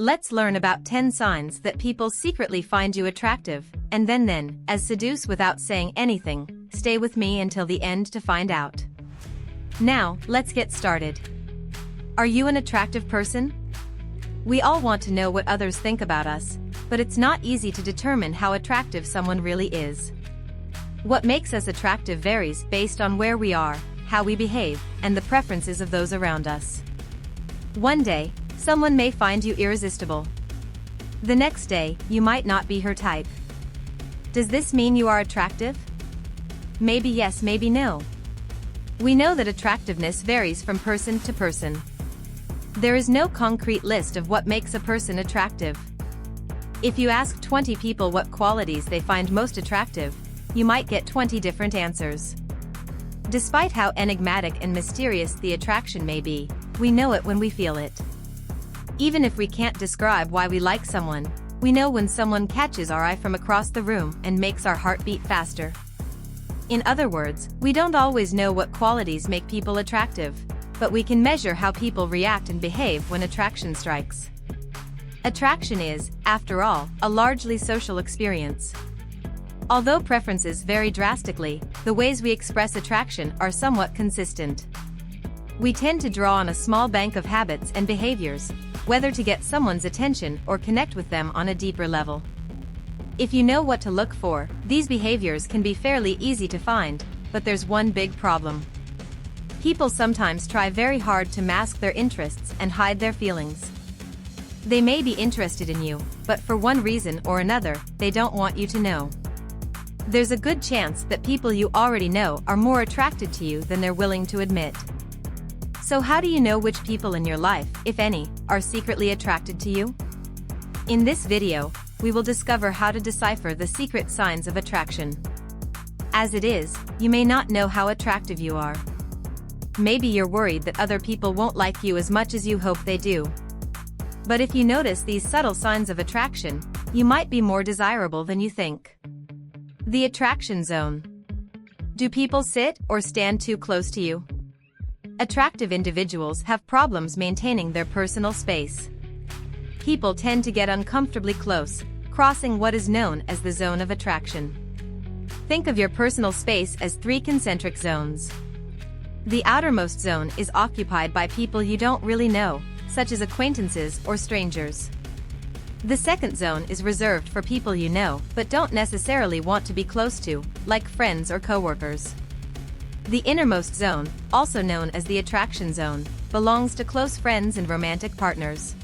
Let's learn about 10 signs that people secretly find you attractive, and then, as seduce without saying anything. Stay with me until the end to find out. Now, let's get started. Are you an attractive person? We all want to know what others think about us, but it's not easy to determine how attractive someone really is. What makes us attractive varies based on where we are, how we behave, and the preferences of those around us. One day, someone may find you irresistible. The next day, you might not be her type. Does this mean you are attractive? Maybe yes, maybe no. We know that attractiveness varies from person to person. There is no concrete list of what makes a person attractive. If you ask 20 people what qualities they find most attractive, you might get 20 different answers. Despite how enigmatic and mysterious the attraction may be, we know it when we feel it. Even if we can't describe why we like someone, we know when someone catches our eye from across the room and makes our heart beat faster. In other words, we don't always know what qualities make people attractive, but we can measure how people react and behave when attraction strikes. Attraction is, after all, a largely social experience. Although preferences vary drastically, the ways we express attraction are somewhat consistent. We tend to draw on a small bank of habits and behaviors, whether to get someone's attention or connect with them on a deeper level. If you know what to look for, these behaviors can be fairly easy to find, but there's one big problem. People sometimes try very hard to mask their interests and hide their feelings. They may be interested in you, but for one reason or another, they don't want you to know. There's a good chance that people you already know are more attracted to you than they're willing to admit. So how do you know which people in your life, if any, are secretly attracted to you? In this video, we will discover how to decipher the secret signs of attraction. As it is, you may not know how attractive you are. Maybe you're worried that other people won't like you as much as you hope they do. But if you notice these subtle signs of attraction, you might be more desirable than you think. The attraction zone. Do people sit or stand too close to you? Attractive individuals have problems maintaining their personal space. People tend to get uncomfortably close, crossing what is known as the zone of attraction. Think of your personal space as 3 concentric zones. The outermost zone is occupied by people you don't really know, such as acquaintances or strangers. The second zone is reserved for people you know but don't necessarily want to be close to, like friends or coworkers. The innermost zone, also known as the attraction zone, belongs to close friends and romantic partners.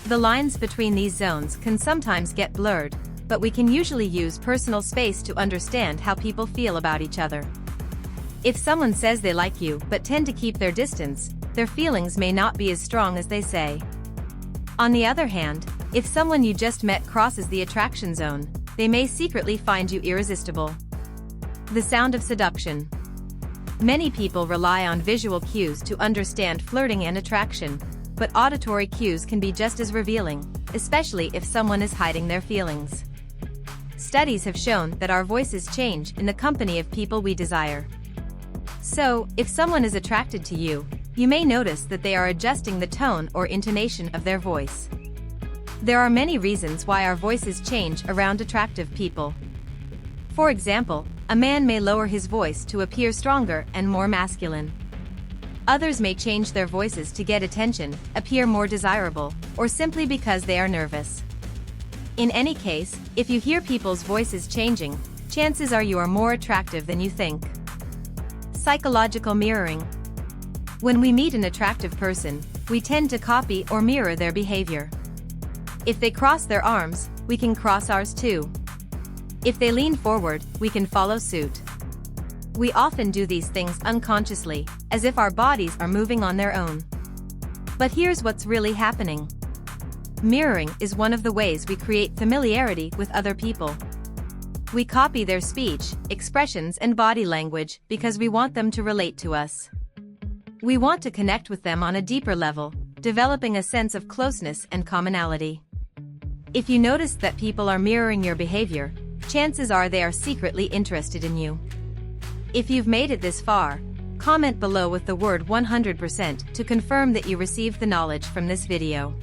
The lines between these zones can sometimes get blurred, but we can usually use personal space to understand how people feel about each other. If someone says they like you but tend to keep their distance, their feelings may not be as strong as they say. On the other hand, if someone you just met crosses the attraction zone, they may secretly find you irresistible. The sound of seduction. Many people rely on visual cues to understand flirting and attraction, but auditory cues can be just as revealing, especially if someone is hiding their feelings. Studies have shown that our voices change in the company of people we desire. So, if someone is attracted to you, you may notice that they are adjusting the tone or intonation of their voice. There are many reasons why our voices change around attractive people. For example, a man may lower his voice to appear stronger and more masculine. Others may change their voices to get attention, appear more desirable, or simply because they are nervous. In any case, if you hear people's voices changing, chances are you are more attractive than you think. Psychological mirroring. When we meet an attractive person, we tend to copy or mirror their behavior. If they cross their arms, we can cross ours too. If they lean forward, we can follow suit. We often do these things unconsciously, as if our bodies are moving on their own. But here's what's really happening. Mirroring is one of the ways we create familiarity with other people. We copy their speech, expressions and body language because we want them to relate to us. We want to connect with them on a deeper level, developing a sense of closeness and commonality. If you notice that people are mirroring your behavior, chances are they are secretly interested in you. If you've made it this far, comment below with the word 100% to confirm that you received the knowledge from this video.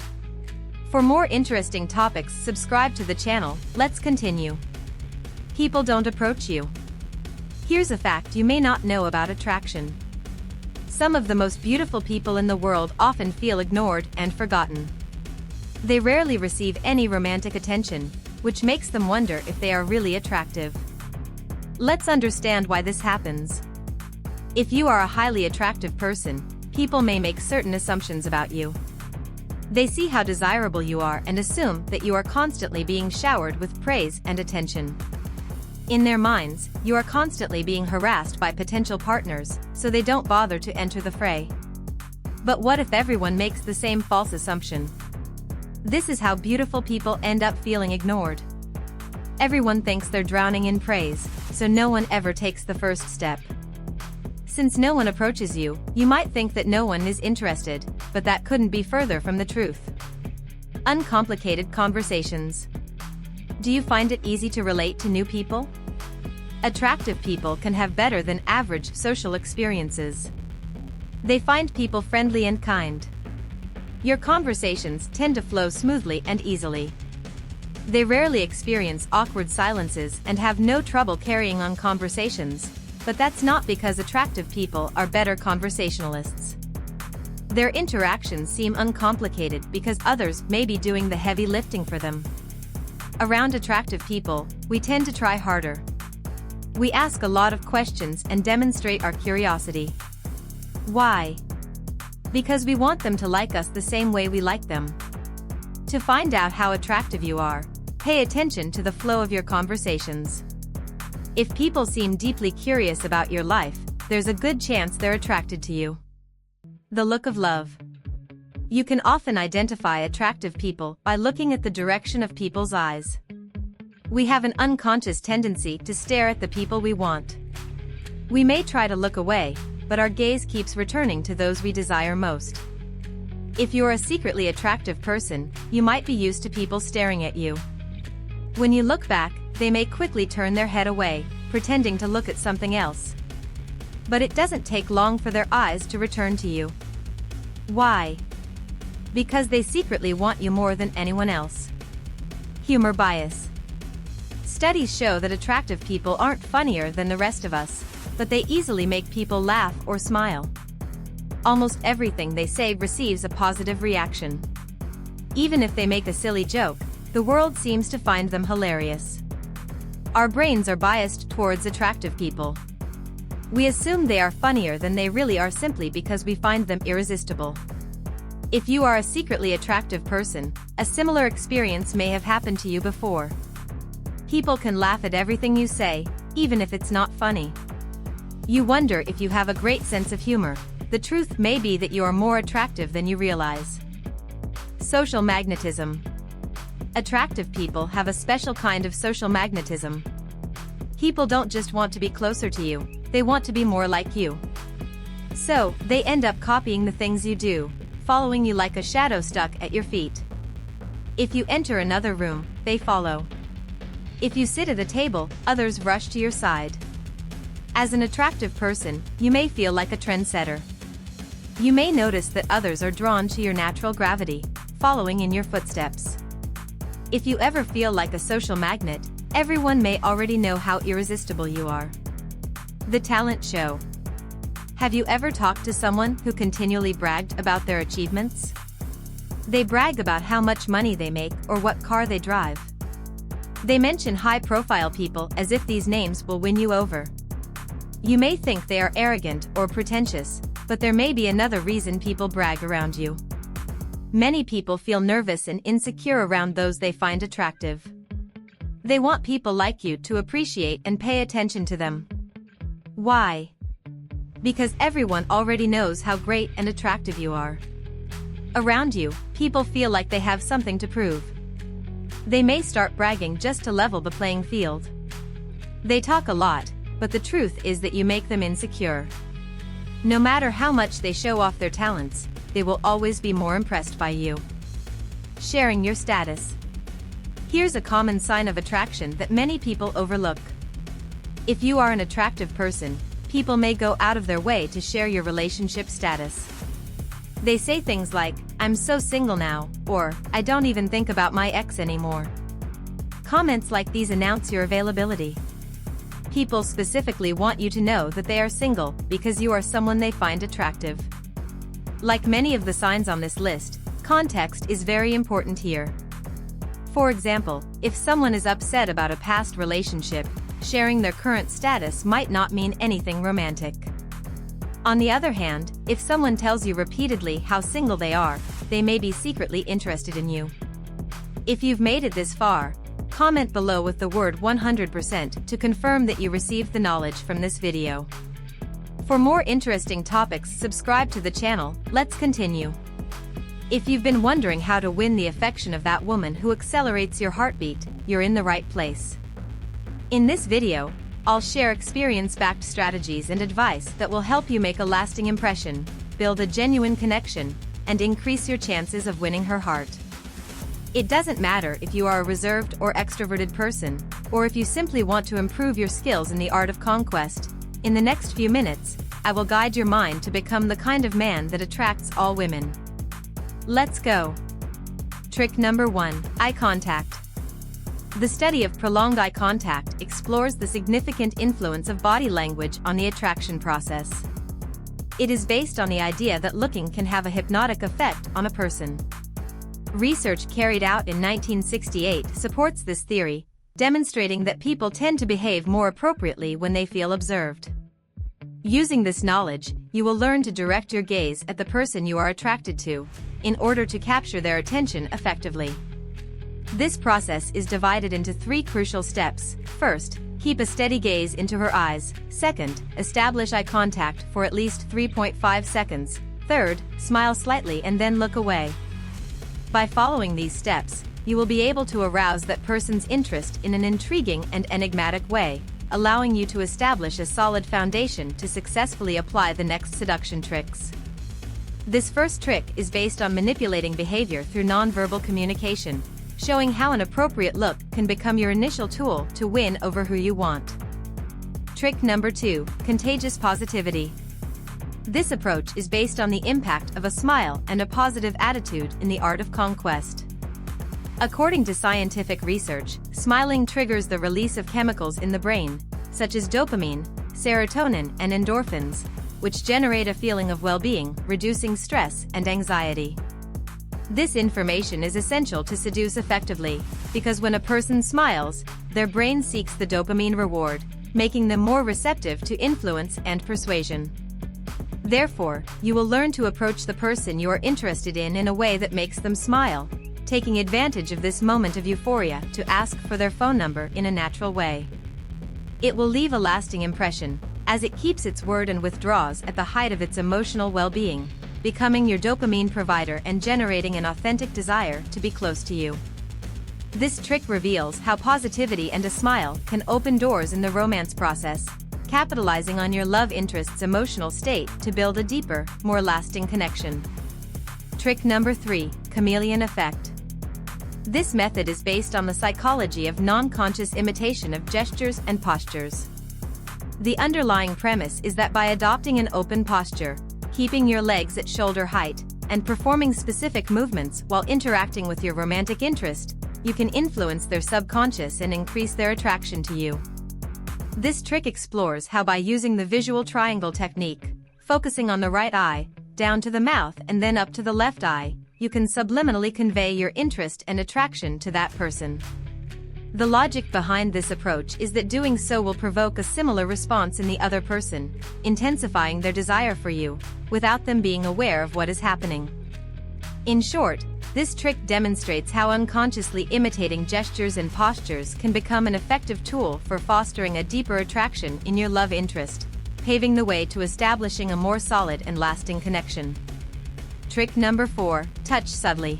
For more interesting topics, subscribe to the channel. Let's continue. People don't approach you. Here's a fact you may not know about attraction. Some of the most beautiful people in the world often feel ignored and forgotten. They rarely receive any romantic attention, which makes them wonder if they are really attractive. Let's understand why this happens. If you are a highly attractive person, people may make certain assumptions about you. They see how desirable you are and assume that you are constantly being showered with praise and attention. In their minds, you are constantly being harassed by potential partners, so they don't bother to enter the fray. But what if everyone makes the same false assumption? This is how beautiful people end up feeling ignored. Everyone thinks they're drowning in praise, so no one ever takes the first step. Since no one approaches you, you might think that no one is interested, but that couldn't be further from the truth. Uncomplicated conversations. Do you find it easy to relate to new people? Attractive people can have better than average social experiences. They find people friendly and kind. Your conversations tend to flow smoothly and easily. They rarely experience awkward silences and have no trouble carrying on conversations, but that's not because attractive people are better conversationalists. Their interactions seem uncomplicated because others may be doing the heavy lifting for them. Around attractive people, we tend to try harder. We ask a lot of questions and demonstrate our curiosity. Why? Because we want them to like us the same way we like them. To find out how attractive you are, pay attention to the flow of your conversations. If people seem deeply curious about your life, there's a good chance they're attracted to you. The look of love. You can often identify attractive people by looking at the direction of people's eyes. We have an unconscious tendency to stare at the people we want. We may try to look away, but our gaze keeps returning to those we desire most. If you're a secretly attractive person, you might be used to people staring at you. When you look back, they may quickly turn their head away, pretending to look at something else. But it doesn't take long for their eyes to return to you. Why? Because they secretly want you more than anyone else. Humor bias. Studies show that attractive people aren't funnier than the rest of us, but they easily make people laugh or smile. Almost everything they say receives a positive reaction. Even if they make a silly joke, the world seems to find them hilarious. Our brains are biased towards attractive people. We assume they are funnier than they really are simply because we find them irresistible. If you are a secretly attractive person, a similar experience may have happened to you before. People can laugh at everything you say, even if it's not funny. You wonder if you have a great sense of humor. The truth may be that you are more attractive than you realize. Social magnetism. Attractive people have a special kind of social magnetism. People don't just want to be closer to you, they want to be more like you. So, they end up copying the things you do, following you like a shadow stuck at your feet. If you enter another room, they follow. If you sit at a table, others rush to your side. As an attractive person, you may feel like a trendsetter. You may notice that others are drawn to your natural gravity, following in your footsteps. If you ever feel like a social magnet, everyone may already know how irresistible you are. The talent show. Have you ever talked to someone who continually bragged about their achievements? They brag about how much money they make or what car they drive. They mention high-profile people as if these names will win you over. You may think they are arrogant or pretentious, but there may be another reason people brag around you. Many people feel nervous and insecure around those they find attractive. They want people like you to appreciate and pay attention to them. Why? Because everyone already knows how great and attractive you are. Around you, people feel like they have something to prove. They may start bragging just to level the playing field. They talk a lot, but the truth is that you make them insecure. No matter how much they show off their talents, they will always be more impressed by you. Sharing your status. Here's a common sign of attraction that many people overlook. If you are an attractive person, people may go out of their way to share your relationship status. They say things like, "I'm so single now," or, "I don't even think about my ex anymore." Comments like these announce your availability. People specifically want you to know that they are single because you are someone they find attractive. Like many of the signs on this list, context is very important here. For example, if someone is upset about a past relationship, sharing their current status might not mean anything romantic. On the other hand, if someone tells you repeatedly how single they are, they may be secretly interested in you. If you've made it this far, comment below with the word 100% to confirm that you received the knowledge from this video. For more interesting topics, subscribe to the channel. Let's continue. If you've been wondering how to win the affection of that woman who accelerates your heartbeat, you're in the right place. In this video, I'll share experience-backed strategies and advice that will help you make a lasting impression, build a genuine connection, and increase your chances of winning her heart. It doesn't matter if you are a reserved or extroverted person, or if you simply want to improve your skills in the art of conquest. In the next few minutes, I will guide your mind to become the kind of man that attracts all women. Let's go. Trick number 1: eye contact. The study of prolonged eye contact explores the significant influence of body language on the attraction process. It is based on the idea that looking can have a hypnotic effect on a person. Research carried out in 1968 supports this theory, demonstrating that people tend to behave more appropriately when they feel observed. Using this knowledge, you will learn to direct your gaze at the person you are attracted to, in order to capture their attention effectively. This process is divided into 3 crucial steps. First, keep a steady gaze into her eyes. Second, establish eye contact for at least 3.5 seconds. Third, smile slightly and then look away. By following these steps, you will be able to arouse that person's interest in an intriguing and enigmatic way, allowing you to establish a solid foundation to successfully apply the next seduction tricks. This first trick is based on manipulating behavior through nonverbal communication, showing how an appropriate look can become your initial tool to win over who you want. Trick number 2: contagious positivity. This approach is based on the impact of a smile and a positive attitude in the art of conquest. According to scientific research, smiling triggers the release of chemicals in the brain, such as dopamine, serotonin, and endorphins, which generate a feeling of well-being, reducing stress and anxiety. This information is essential to seduce effectively, because when a person smiles, their brain seeks the dopamine reward, making them more receptive to influence and persuasion. Therefore, you will learn to approach the person you are interested in a way that makes them smile, taking advantage of this moment of euphoria to ask for their phone number in a natural way. It will leave a lasting impression, as it keeps its word and withdraws at the height of its emotional well-being, becoming your dopamine provider and generating an authentic desire to be close to you. This trick reveals how positivity and a smile can open doors in the romance process, capitalizing on your love interest's emotional state to build a deeper, more lasting connection. Trick number 3: chameleon effect. This method is based on the psychology of non-conscious imitation of gestures and postures. The underlying premise is that by adopting an open posture, keeping your legs at shoulder height, and performing specific movements while interacting with your romantic interest, you can influence their subconscious and increase their attraction to you. This trick explores how by using the visual triangle technique, focusing on the right eye, down to the mouth and then up to the left eye, you can subliminally convey your interest and attraction to that person. The logic behind this approach is that doing so will provoke a similar response in the other person, intensifying their desire for you, without them being aware of what is happening. In short, this trick demonstrates how unconsciously imitating gestures and postures can become an effective tool for fostering a deeper attraction in your love interest, paving the way to establishing a more solid and lasting connection. Trick number 4: touch subtly.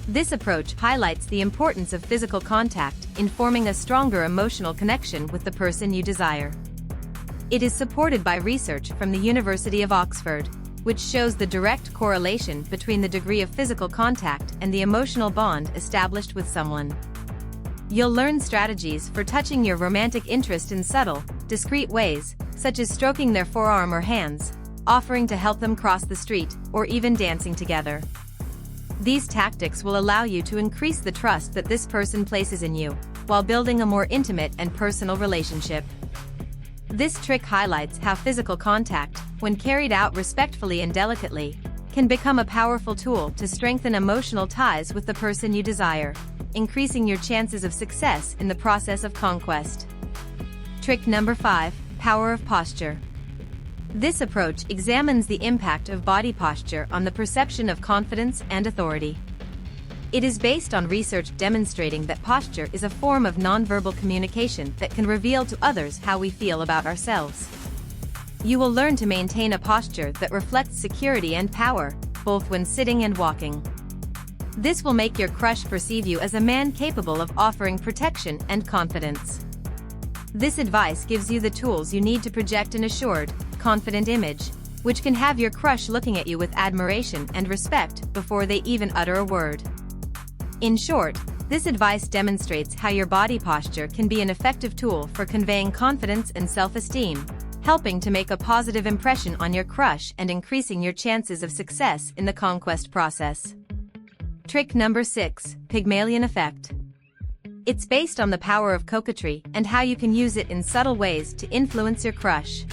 This approach highlights the importance of physical contact in forming a stronger emotional connection with the person you desire. It is supported by research from the University of Oxford, which shows the direct correlation between the degree of physical contact and the emotional bond established with someone. You'll learn strategies for touching your romantic interest in subtle, discreet ways, such as stroking their forearm or hands, offering to help them cross the street, or even dancing together. These tactics will allow you to increase the trust that this person places in you, while building a more intimate and personal relationship. This trick highlights how physical contact, when carried out respectfully and delicately, can become a powerful tool to strengthen emotional ties with the person you desire, increasing your chances of success in the process of conquest. Trick number 5, power of posture. This approach examines the impact of body posture on the perception of confidence and authority. It is based on research demonstrating that posture is a form of nonverbal communication that can reveal to others how we feel about ourselves. You will learn to maintain a posture that reflects security and power, both when sitting and walking. This will make your crush perceive you as a man capable of offering protection and confidence. This advice gives you the tools you need to project an assured, confident image, which can have your crush looking at you with admiration and respect before they even utter a word. In short, this advice demonstrates how your body posture can be an effective tool for conveying confidence and self-esteem, helping to make a positive impression on your crush and increasing your chances of success in the conquest process. Trick number 6, Pygmalion effect. It's based on the power of coquetry and how you can use it in subtle ways to influence your crush.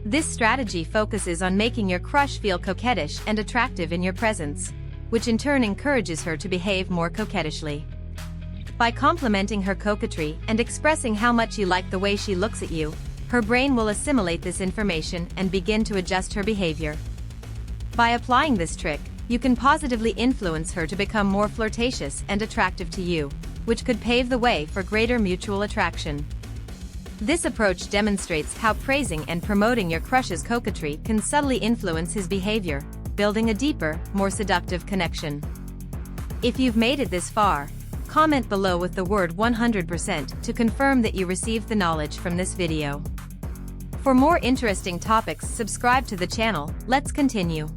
This strategy focuses on making your crush feel coquettish and attractive in your presence, which in turn encourages her to behave more coquettishly. By complimenting her coquetry and expressing how much you like the way she looks at you, her brain will assimilate this information and begin to adjust her behavior. By applying this trick, you can positively influence her to become more flirtatious and attractive to you, which could pave the way for greater mutual attraction. This approach demonstrates how praising and promoting your crush's coquetry can subtly influence his behavior, building a deeper, more seductive connection. If you've made it this far, comment below with the word 100% to confirm that you received the knowledge from this video. For more interesting topics, subscribe to the channel. Let's continue.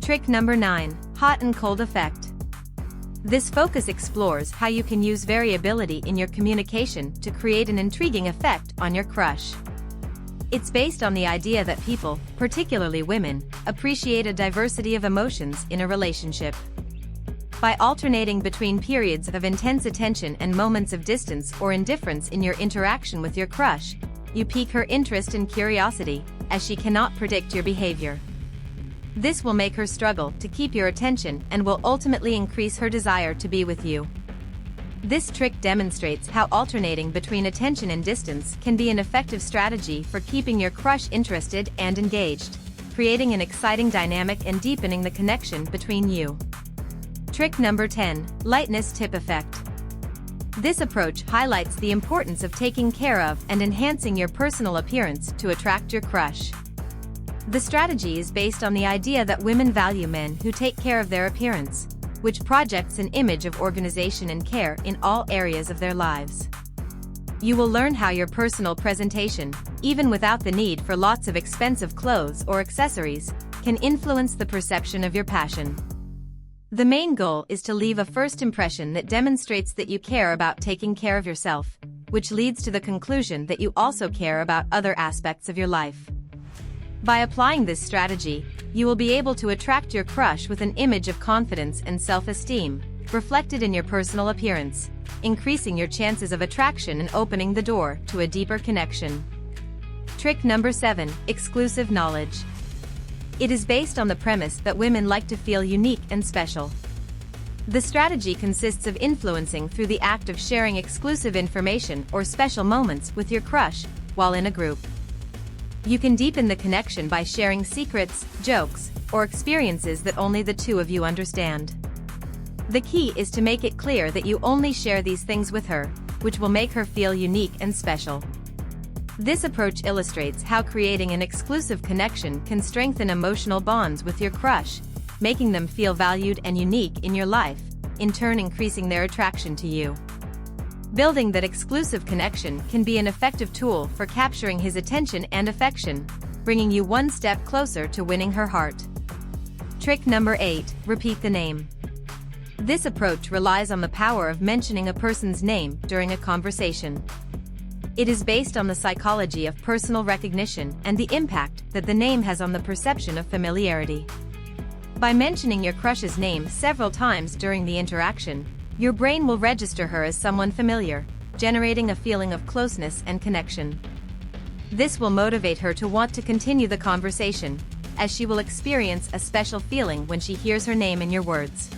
Trick number 9, hot and cold effect. This focus explores how you can use variability in your communication to create an intriguing effect on your crush. It's based on the idea that people, particularly women, appreciate a diversity of emotions in a relationship. By alternating between periods of intense attention and moments of distance or indifference in your interaction with your crush, you pique her interest and curiosity, as she cannot predict your behavior. This will make her struggle to keep your attention and will ultimately increase her desire to be with you. This trick demonstrates how alternating between attention and distance can be an effective strategy for keeping your crush interested and engaged, creating an exciting dynamic and deepening the connection between you. Trick number 10, lightness tip effect. This approach highlights the importance of taking care of and enhancing your personal appearance to attract your crush. The strategy is based on the idea that women value men who take care of their appearance, which projects an image of organization and care in all areas of their lives. You will learn how your personal presentation, even without the need for lots of expensive clothes or accessories, can influence the perception of your passion. The main goal is to leave a first impression that demonstrates that you care about taking care of yourself, which leads to the conclusion that you also care about other aspects of your life. By applying this strategy, you will be able to attract your crush with an image of confidence and self-esteem, reflected in your personal appearance, increasing your chances of attraction and opening the door to a deeper connection. Trick number 7, exclusive knowledge. It is based on the premise that women like to feel unique and special. The strategy consists of influencing through the act of sharing exclusive information or special moments with your crush while in a group. You can deepen the connection by sharing secrets, jokes, or experiences that only the two of you understand. The key is to make it clear that you only share these things with her, which will make her feel unique and special. This approach illustrates how creating an exclusive connection can strengthen emotional bonds with your crush, making them feel valued and unique in your life, in turn increasing their attraction to you. Building that exclusive connection can be an effective tool for capturing his attention and affection, bringing you one step closer to winning her heart. Trick number 8, repeat the name. This approach relies on the power of mentioning a person's name during a conversation. It is based on the psychology of personal recognition and the impact that the name has on the perception of familiarity. By mentioning your crush's name several times during the interaction, your brain will register her as someone familiar, generating a feeling of closeness and connection. This will motivate her to want to continue the conversation, as she will experience a special feeling when she hears her name in your words.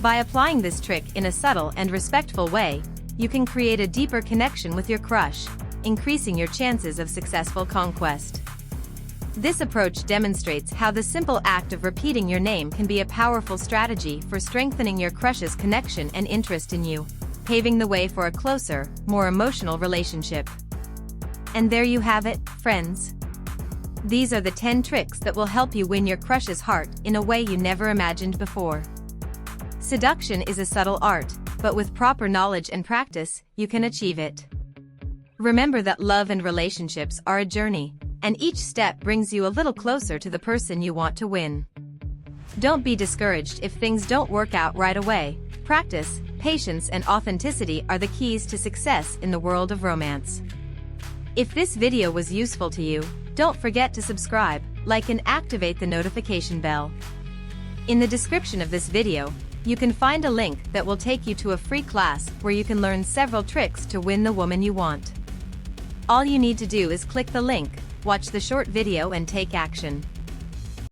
By applying this trick in a subtle and respectful way, you can create a deeper connection with your crush, increasing your chances of successful conquest. This approach demonstrates how the simple act of repeating your name can be a powerful strategy for strengthening your crush's connection and interest in you, paving the way for a closer, more emotional relationship. And there you have it, friends. These are the 10 tricks that will help you win your crush's heart in a way you never imagined before. Seduction is a subtle art, but with proper knowledge and practice, you can achieve it. Remember that love and relationships are a journey, and each step brings you a little closer to the person you want to win. Don't be discouraged if things don't work out right away. Practice, patience, and authenticity are the keys to success in the world of romance. If this video was useful to you, don't forget to subscribe, like, and activate the notification bell. In the description of this video, you can find a link that will take you to a free class where you can learn several tricks to win the woman you want. All you need to do is click the link, watch the short video, and take action.